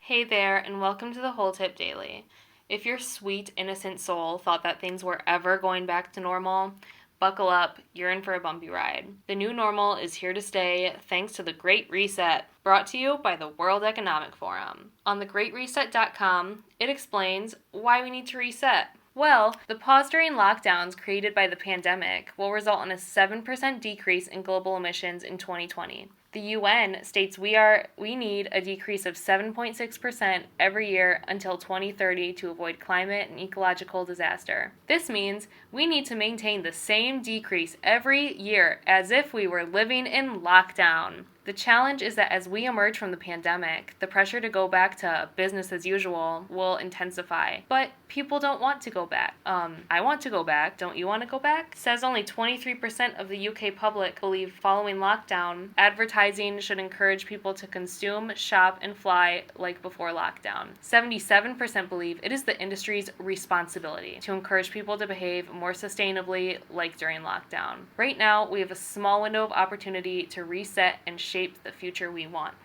Hey there, and welcome to the Whole Tip Daily. If your sweet, innocent soul thought that things were ever going back to normal, buckle up, you're in for a bumpy ride. The new normal is here to stay thanks to the Great Reset, brought to you by the World Economic Forum. On thegreatreset.com, it explains why we need to reset. Well, the pause during lockdowns created by the pandemic will result in a 7% decrease in global emissions in 2020. The UN states we need a decrease of 7.6% every year until 2030 to avoid climate and ecological disaster. This means we need to maintain the same decrease every year as if we were living in lockdown. The challenge is that as we emerge from the pandemic, the pressure to go back to business as usual will intensify. But people don't want to go back. I want to go back. Don't you want to go back? Says only 23% of the UK public believe following lockdown, advertising should encourage people to consume, shop, and fly like before lockdown. 77% believe it is the industry's responsibility to encourage people to behave more sustainably like during lockdown. Right now, we have a small window of opportunity to reset and shape the future we want.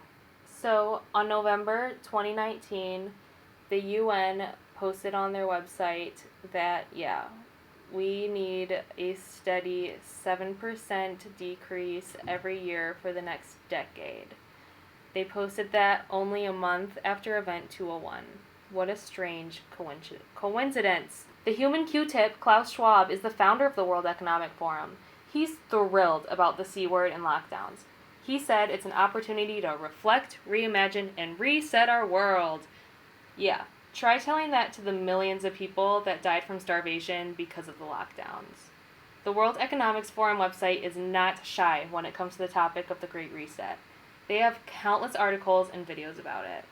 So, on November 2019, the UN posted on their website that, we need a steady 7% decrease every year for the next decade. They posted that only a month after Event 201. What a strange coincidence. The human Q-tip, Klaus Schwab, is the founder of the World Economic Forum. He's thrilled about the C word and lockdowns. He said it's an opportunity to reflect, reimagine, and reset our world. Yeah, try telling that to the millions of people that died from starvation because of the lockdowns. The World Economics Forum website is not shy when it comes to the topic of the Great Reset. They have countless articles and videos about it.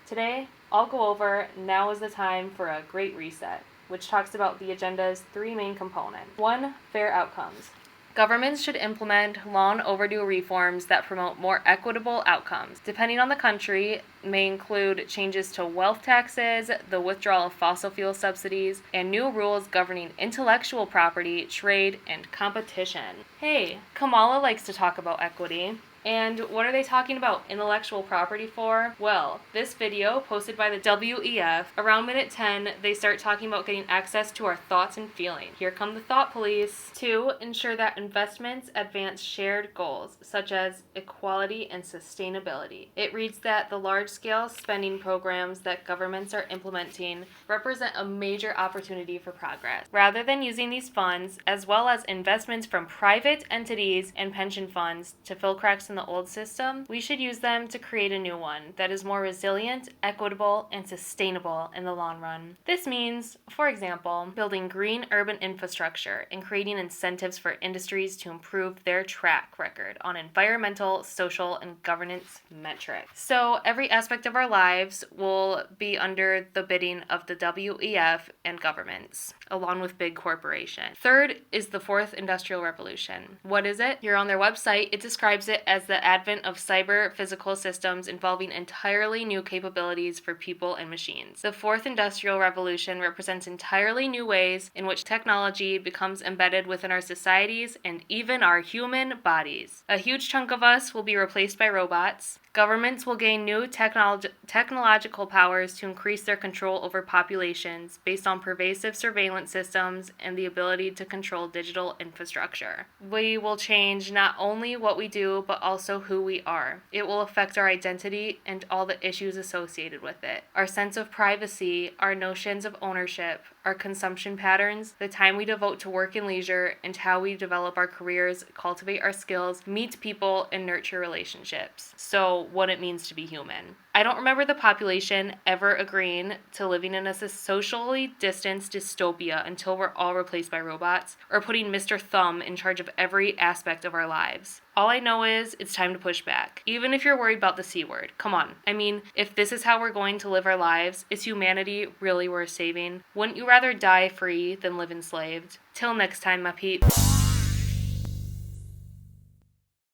Today, I'll go over Now is the Time for a Great Reset, which talks about the agenda's three main components. 1. Fair outcomes. Governments should implement long overdue reforms that promote more equitable outcomes. Depending on the country, may include changes to wealth taxes, the withdrawal of fossil fuel subsidies, and new rules governing intellectual property, trade, and competition. Hey, Kamala likes to talk about equity. And what are they talking about intellectual property for? Well, this video posted by the WEF, around minute 10, they start talking about getting access to our thoughts and feelings. Here come the thought police. 2. Ensure that investments advance shared goals, such as equality and sustainability. It reads that the large-scale spending programs that governments are implementing represent a major opportunity for progress. Rather than using these funds, as well as investments from private entities and pension funds to fill cracks in the old system, we should use them to create a new one that is more resilient, equitable, and sustainable in the long run. This means, for example, building green urban infrastructure and creating incentives for industries to improve their track record on environmental, social, and governance metrics. So every aspect of our lives will be under the bidding of the WEF and governments, along with big corporations. 3rd is the 4th Industrial Revolution. What is it? Here on their website, it describes it as the advent of cyber physical systems involving entirely new capabilities for people and machines. The 4th Industrial Revolution represents entirely new ways in which technology becomes embedded within our societies and even our human bodies. A huge chunk of us will be replaced by robots. Governments will gain new technological powers to increase their control over populations based on pervasive surveillance systems and the ability to control digital infrastructure. We will change not only what we do, but also who we are. It will affect our identity and all the issues associated with it. Our sense of privacy, our notions of ownership, our consumption patterns, the time we devote to work and leisure, and how we develop our careers, cultivate our skills, meet people, and nurture relationships. So, what it means to be human. I don't remember the population ever agreeing to living in a socially distanced dystopia until we're all replaced by robots, or putting Mr. Thumb in charge of every aspect of our lives. All I know is it's time to push back. Even if you're worried about the C word. Come on. I mean, if this is how we're going to live our lives, is humanity really worth saving? Wouldn't you rather die free than live enslaved? Till next time, my peeps.